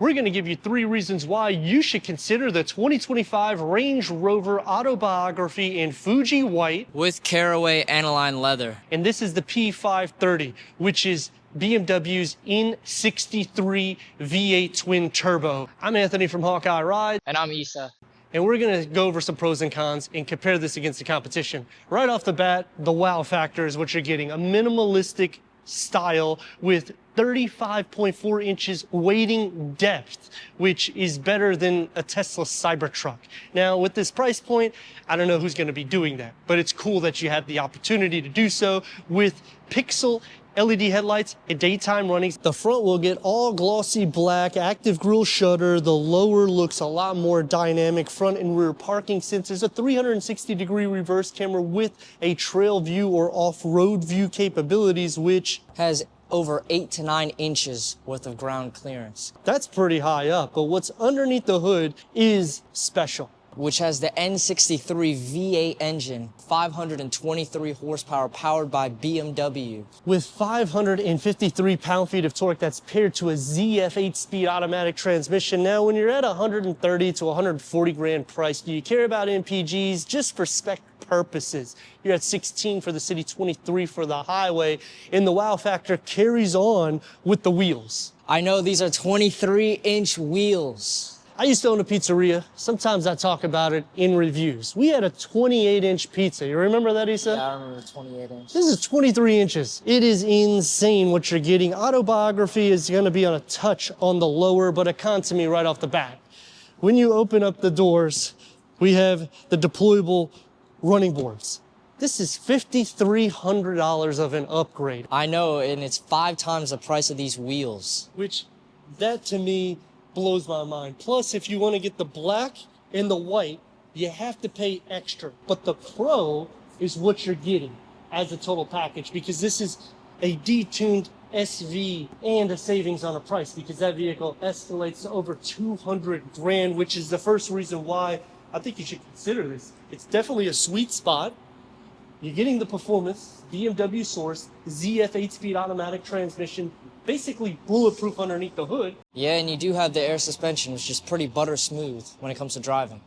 We're going to give you 3 reasons why you should consider the 2025 Range Rover Autobiography in Fuji White with caraway aniline leather. And this is the P530, which is BMW's N63 V8 twin turbo. I'm Anthony from Hawkeye Ride. And I'm Issa. And we're going to go over some pros and cons and compare this against the competition. Right off the bat, the wow factor is what you're getting. A minimalistic style with 35.4 inches weighting depth, which is better than a Tesla Cybertruck. Now, with this price point, I don't know who's going to be doing that, but it's cool that you have the opportunity to do so with pixel LED headlights and daytime running. The front will get all glossy black, active grille shutter. The lower looks a lot more dynamic. Front and rear parking sensors, a 360-degree reverse camera with a trail view or off-road view capabilities, which has over 8 to 9 inches worth of ground clearance. That's pretty high up, but what's underneath the hood is special. Which has the N63 V8 engine, 523 horsepower, powered by BMW. With 553 pound-feet of torque that's paired to a ZF 8-speed automatic transmission. Now, when you're at 130 to 140 grand price, do you care about MPGs? Just for spec purposes. You're at 16 for the city, 23 for the highway, and the wow factor carries on with the wheels. I know these are 23-inch wheels. I used to own a pizzeria. Sometimes I talk about it in reviews. We had a 28-inch pizza. You remember that, Issa? Yeah, I remember 28-inch. This is 23 inches. It is insane what you're getting. Autobiography is going to be on a touch on the lower, but a con to me right off the bat. When you open up the doors, we have the deployable running boards. This is $5,300 of an upgrade. I know, and it's 5 times the price of these wheels. Which, that to me, blows my mind. Plus, if you want to get the black and the white, you have to pay extra. But the Pro is what you're getting as a total package, because this is a detuned SV and a savings on a price, because that vehicle escalates to over 200 grand, which is the first reason why I think you should consider this. It's definitely a sweet spot. You're getting the performance, BMW source, ZF 8-speed automatic transmission, basically bulletproof underneath the hood. Yeah, and you do have the air suspension, which is pretty butter smooth when it comes to driving.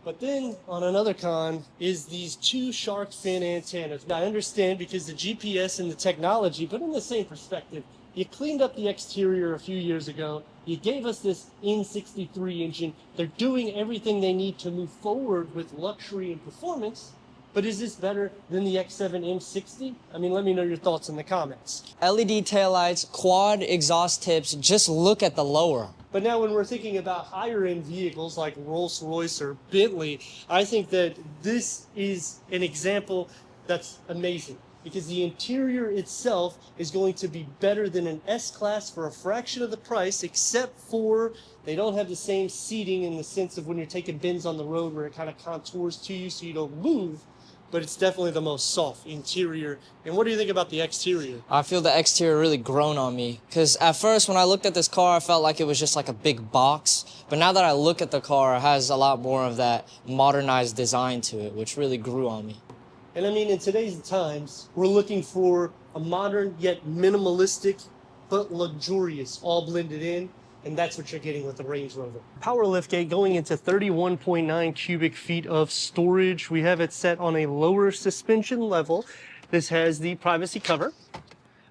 But then, on another con, is these 2 shark fin antennas. Now, I understand because the GPS and the technology, but in the same perspective, you cleaned up the exterior a few years ago. You gave us this N63 engine. They're doing everything they need to move forward with luxury and performance. But is this better than the X7 M60? I mean, let me know your thoughts in the comments. LED taillights, quad exhaust tips, just look at the lower. But now when we're thinking about higher end vehicles like Rolls-Royce or Bentley, I think that this is an example that's amazing, because the interior itself is going to be better than an S-Class for a fraction of the price, except for they don't have the same seating in the sense of when you're taking bends on the road where it kind of contours to you so you don't move. But it's definitely the most soft interior. And what do you think about the exterior? I feel the exterior really grown on me, because at first when I looked at this car, I felt like it was just like a big box. But now that I look at the car, it has a lot more of that modernized design to it, which really grew on me. And I mean, in today's times, we're looking for a modern yet minimalistic but luxurious, all blended in. And that's what you're getting with the Range Rover. Power liftgate going into 31.9 cubic feet of storage. We have it set on a lower suspension level. This has the privacy cover.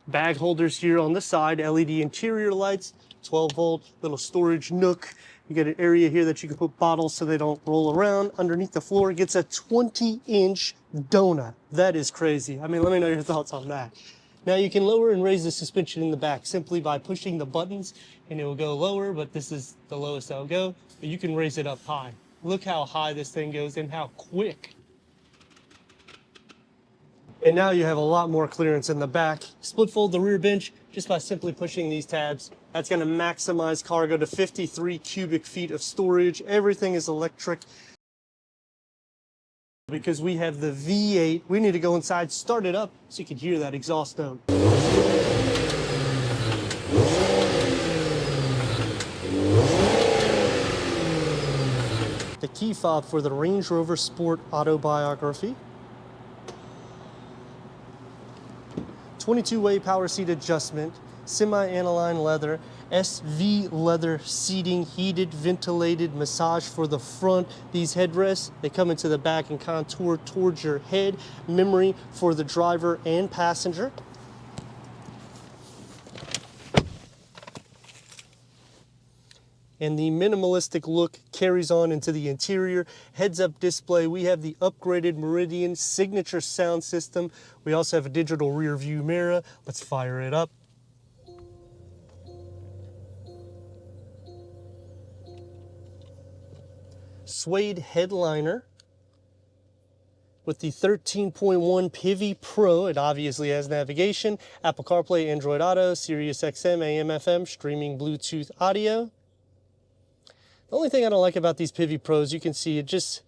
Bag holders here on the side, LED interior lights, 12-volt little storage nook. You get an area here that you can put bottles so they don't roll around. Underneath the floor, it gets a 20-inch donut. That is crazy. I mean, let me know your thoughts on that. Now you can lower and raise the suspension in the back simply by pushing the buttons, and it will go lower, but this is the lowest it'll go. But you can raise it up high. Look how high this thing goes and how quick. And now you have a lot more clearance in the back. Split fold the rear bench just by simply pushing these tabs. That's going to maximize cargo to 53 cubic feet of storage. Everything is electric. Because we have the V8, we need to go inside, start it up so you can hear that exhaust note. The key fob for the Range Rover Sport Autobiography. 22-way power seat adjustment. semi-aniline leather, SV leather seating, heated, ventilated, massage for the front. These headrests, they come into the back and contour towards your head. Memory for the driver and passenger. And the minimalistic look carries on into the interior. Heads-up display, we have the upgraded Meridian signature sound system. We also have a digital rear view mirror. Let's fire it up. Suede headliner with the 13.1 Pivi Pro. It obviously has navigation, Apple CarPlay, Android Auto, Sirius XM, AM, FM, streaming Bluetooth audio. The only thing I don't like about these Pivi Pros, you can see it just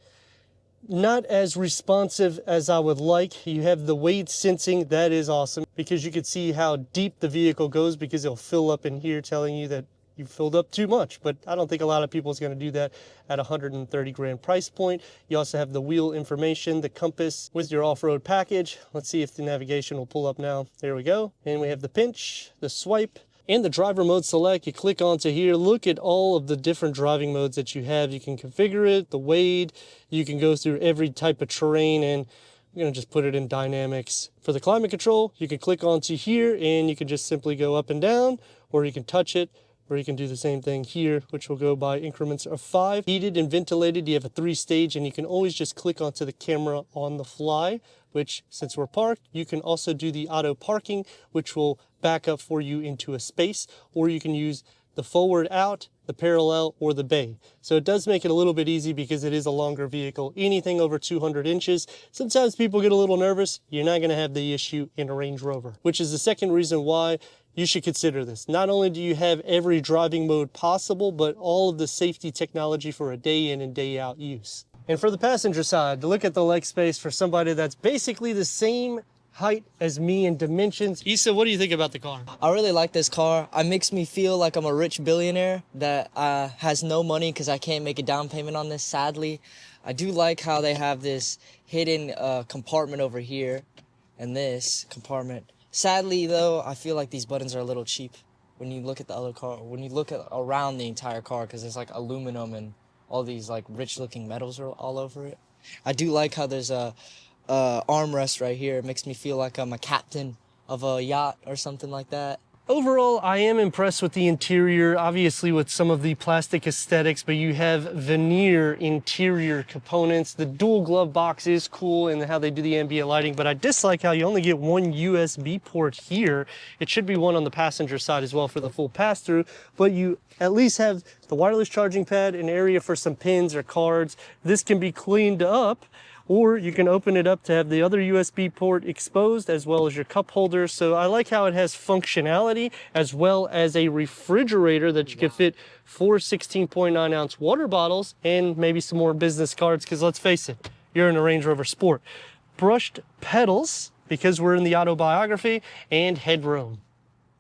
not as responsive as I would like. You have the weight sensing, that is awesome, because you can see how deep the vehicle goes, because it'll fill up in here telling you that you filled up too much, but I don't think a lot of people is going to do that at $130 price point. You also have the wheel information, the compass with your off-road package. Let's see if the navigation will pull up now. There we go. And we have the pinch, the swipe, and the driver mode select. You click onto here, look at all of the different driving modes that you have. You can configure it, the wade, you can go through every type of terrain, and I'm gonna just put it in dynamics. For the climate control, you can click onto here and you can just simply go up and down, or you can touch it, or you can do the same thing here, which will go by increments of 5. Heated and ventilated, you have a 3-stage, and you can always just click onto the camera on the fly, which, since we're parked, you can also do the auto parking, which will back up for you into a space, or you can use the forward out, the parallel, or the bay. So it does make it a little bit easy because it is a longer vehicle. Anything over 200 inches, sometimes people get a little nervous. You're not gonna have the issue in a Range Rover, which is the second reason why you should consider this. Not only do you have every driving mode possible, but all of the safety technology for a day in and day out use. And for the passenger side, to look at the leg space for somebody that's basically the same height as me in dimensions. Issa, what do you think about the car? I really like this car. It makes me feel like I'm a rich billionaire that has no money because I can't make a down payment on this, sadly. I do like how they have this hidden compartment over here and this compartment. Sadly, though, I feel like these buttons are a little cheap when you look at the other car, when you look at around the entire car, because there's like aluminum and all these like rich-looking metals are all over it. I do like how there's a armrest right here. It makes me feel like I'm a captain of a yacht or something like that. Overall, I am impressed with the interior, obviously with some of the plastic aesthetics, but you have veneer interior components. The dual glove box is cool and how they do the ambient lighting, but I dislike how you only get one USB port here. It should be one on the passenger side as well for the full pass-through, but you at least have the wireless charging pad, an area for some pins or cards. This can be cleaned up, or you can open it up to have the other USB port exposed as well as your cup holder. So I like how it has functionality as well as a refrigerator that you can fit 4 16.9 ounce water bottles and maybe some more business cards, because let's face it, you're in a Range Rover Sport. Brushed pedals, because we're in the autobiography, and headroom.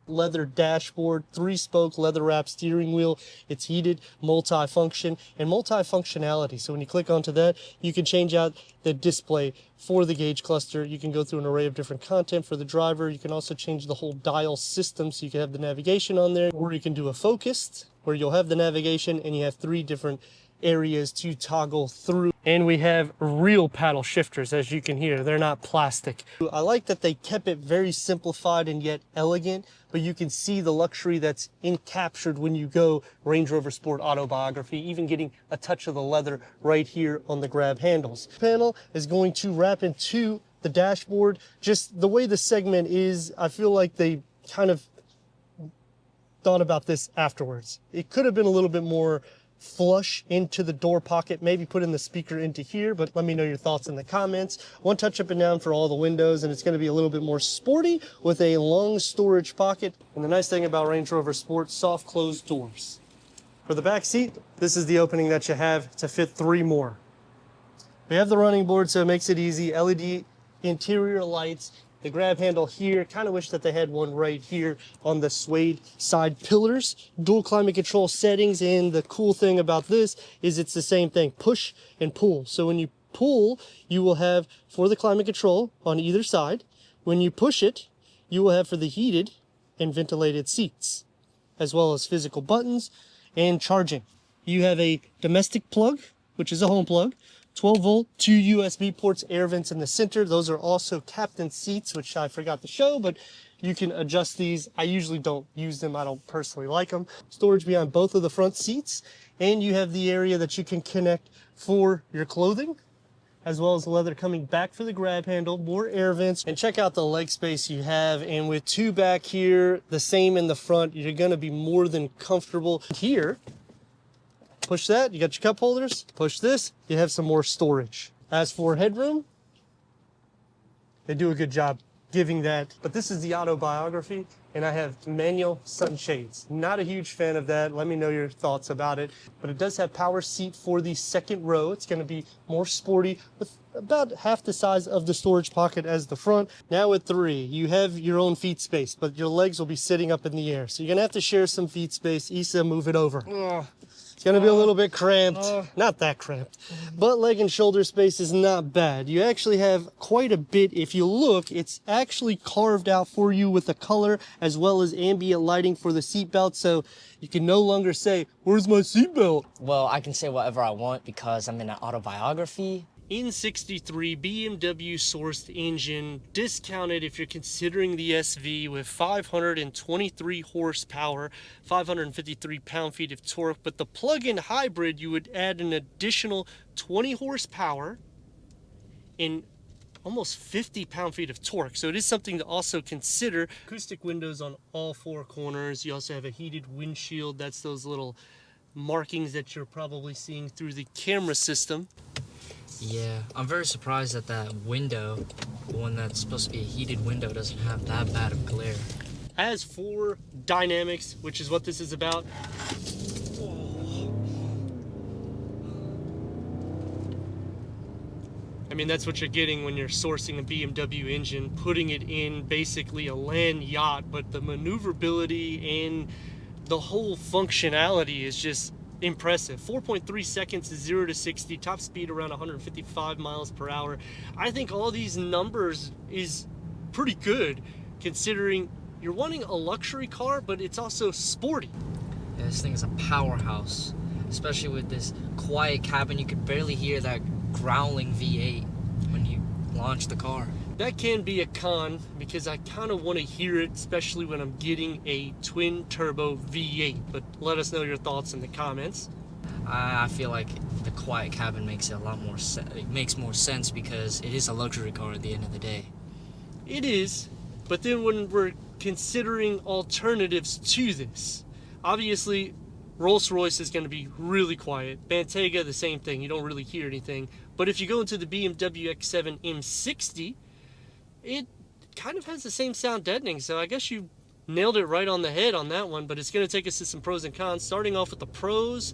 Leather dashboard, 3-spoke leather wrap steering wheel. It's heated, multi-function, and multi-functionality. So when you click onto that, you can change out the display for the gauge cluster. You can go through an array of different content for the driver. You can also change the whole dial system, so you can have the navigation on there, or you can do a focused, where you'll have the navigation and you have 3 different areas to toggle through. And we have real paddle shifters, as you can hear. They're not plastic. I like that they kept it very simplified and yet elegant, but you can see the luxury that's encaptured when you go Range Rover Sport Autobiography, even getting a touch of the leather right here on the grab handles. The panel is going to wrap into the dashboard. Just the way the segment is, I feel like they kind of thought about this afterwards. It could have been a little bit more flush into the door pocket, maybe put in the speaker into here, but let me know your thoughts in the comments. One touch up and down for all the windows, and it's going to be a little bit more sporty with a long storage pocket. And the nice thing about Range Rover Sport, soft closed doors. For the back seat, this is the opening that you have to fit 3 more. We have the running board, so it makes it easy. LED interior lights. The grab handle here, kind of wish that they had one right here on the suede side pillars. Dual climate control settings, and the cool thing about this is it's the same thing, push and pull. So when you pull, you will have for the climate control on either side. When you push it, you will have for the heated and ventilated seats, as well as physical buttons and charging. You have a domestic plug, which is a home plug, 12 volt, 2 USB ports, air vents in the center. Those are also captain seats, which I forgot to show, but you can adjust these. I usually don't use them. I don't personally like them. Storage behind both of the front seats. And you have the area that you can connect for your clothing, as well as the leather coming back for the grab handle, more air vents, and check out the leg space you have. And with 2 back here, the same in the front, you're gonna be more than comfortable. Here, push that, you got your cup holders, push this, you have some more storage. As for headroom, they do a good job giving that. But this is the Autobiography, and I have manual sunshades. Not a huge fan of that. Let me know your thoughts about it. But it does have power seat for the second row. It's going to be more sporty with about half the size of the storage pocket as the front. Now with 3, you have your own feet space, but your legs will be sitting up in the air. So you're going to have to share some feet space. Issa, move it over. It's going to be a little bit cramped. Not that cramped. But leg and shoulder space is not bad. You actually have quite a bit. If you look, it's actually carved out for you with a color as well as ambient lighting for the seatbelt. So you can no longer say, "Where's my seatbelt?" Well, I can say whatever I want because I'm in an autobiography. In 63 BMW sourced engine, discounted if you're considering the SV, with 523 horsepower, 553 pound-feet of torque. But the plug-in hybrid, you would add an additional 20 horsepower and almost 50 pound-feet of torque. So it is something to also consider. Acoustic windows on all 4 corners. You also have a heated windshield. That's those little markings that you're probably seeing through the camera system. Yeah, I'm very surprised that that window, the one that's supposed to be a heated window, doesn't have that bad of glare. As for dynamics, which is what this is about, I mean, that's what you're getting when you're sourcing a BMW engine, putting it in basically a land yacht, but the maneuverability and the whole functionality is just impressive. 4.3 seconds to 0 to 60, top speed around 155 miles per hour. I think all these numbers is pretty good considering you're wanting a luxury car, but it's also sporty. Yeah, this thing is a powerhouse, especially with this quiet cabin. You could barely hear that growling V8 when you launch the car. That can be a con because I kind of want to hear it, especially when I'm getting a twin turbo V8. But let us know your thoughts in the comments. I feel like the quiet cabin makes it a lot more it makes more sense because it is a luxury car at the end of the day. It is, but then when we're considering alternatives to this, obviously Rolls-Royce is going to be really quiet. Bentayga, the same thing. You don't really hear anything. But if you go into the BMW X7 M60, it kind of has the same sound deadening. So I guess you nailed it right on the head on that one. But it's going to take us to some pros and cons. Starting off with the pros,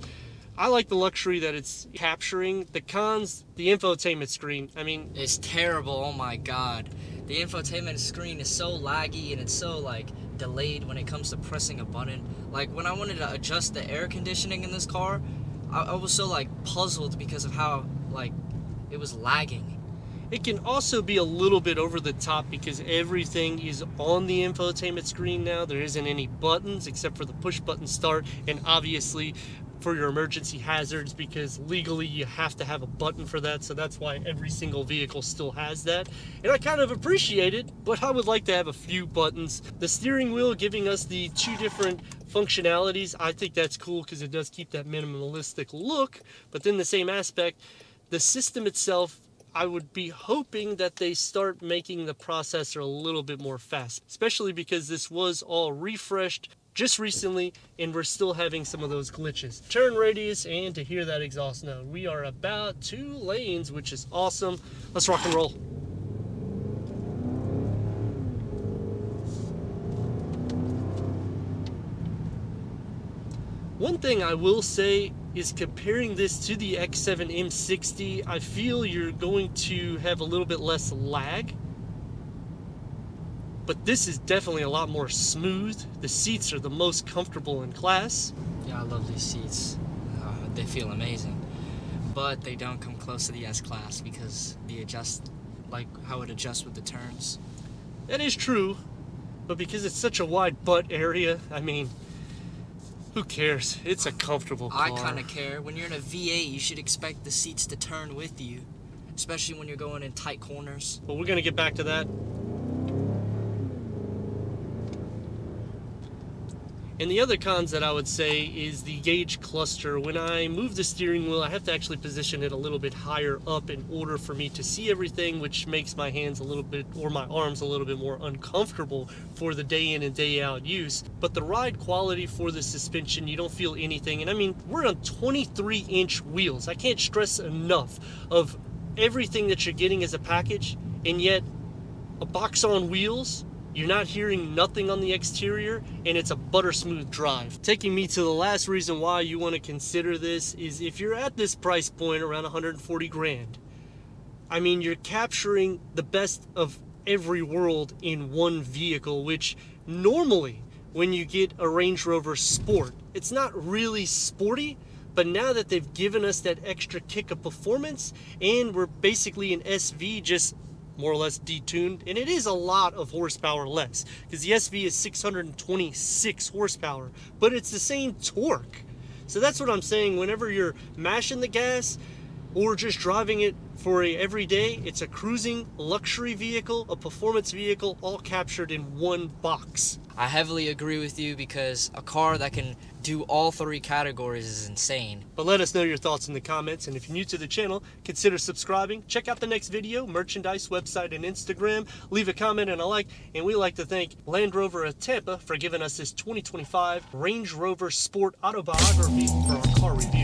I like the luxury that it's capturing. The cons, the infotainment screen. I mean, it's terrible. Oh my god. The infotainment screen is so laggy and it's so like delayed when it comes to pressing a button. Like when I wanted to adjust the air conditioning in this car, I was so like puzzled because of how like it was lagging. It can also be a little bit over the top because everything is on the infotainment screen now. There isn't any buttons except for the push button start, and obviously for your emergency hazards, because legally you have to have a button for that. So that's why every single vehicle still has that. And I kind of appreciate it, but I would like to have a few buttons. The steering wheel giving us the 2 different functionalities. I think that's cool because it does keep that minimalistic look. But then the same aspect, the system itself, I would be hoping that they start making the processor a little bit more fast, especially because this was all refreshed just recently and we're still having some of those glitches. Turn radius and to hear that exhaust note. We are about 2 lanes, which is awesome. Let's rock and roll. One thing I will say is comparing this to the X7 M60, I feel you're going to have a little bit less lag. But this is definitely a lot more smooth. The seats are the most comfortable in class. Yeah, I love these seats. They feel amazing. But they don't come close to the S-Class because the like how it adjusts with the turns. That is true. but because it's such a wide butt area, I mean, who cares? It's a comfortable car. I kind of care. When you're in a V8, you should expect the seats to turn with you, especially when you're going in tight corners. But we're gonna get back to that. And the other cons that I would say is the gauge cluster. When I move the steering wheel, I have to actually position it a little bit higher up in order for me to see everything, which makes my hands a little bit, or my arms a little bit more uncomfortable for the day in and day out use. But the ride quality for the suspension, you don't feel anything. And I mean, we're on 23-inch wheels. I can't stress enough of everything that you're getting as a package, and yet a box on wheels, you're not hearing nothing on the exterior, and it's a butter smooth drive. Taking me to the last reason why you want to consider this is if you're at this price point around 140 grand, I mean, you're capturing the best of every world in one vehicle, which normally when you get a Range Rover Sport, it's not really sporty. But now that they've given us that extra kick of performance, and we're basically an SV just more or less detuned, and it is a lot of horsepower less, because the SV is 626 horsepower, but it's the same torque. So that's what I'm saying. Whenever you're mashing the gas or just driving it for a everyday, it's a cruising luxury vehicle, a performance vehicle, all captured in one box. I heavily agree with you because a car that can do all three categories is insane. But let us know your thoughts in the comments, and if you're new to the channel, consider subscribing. Check out the next video, merchandise, website, and Instagram. Leave a comment and a like, and we'd like to thank Land Rover of Tampa for giving us this 2025 Range Rover Sport Autobiography for our car review.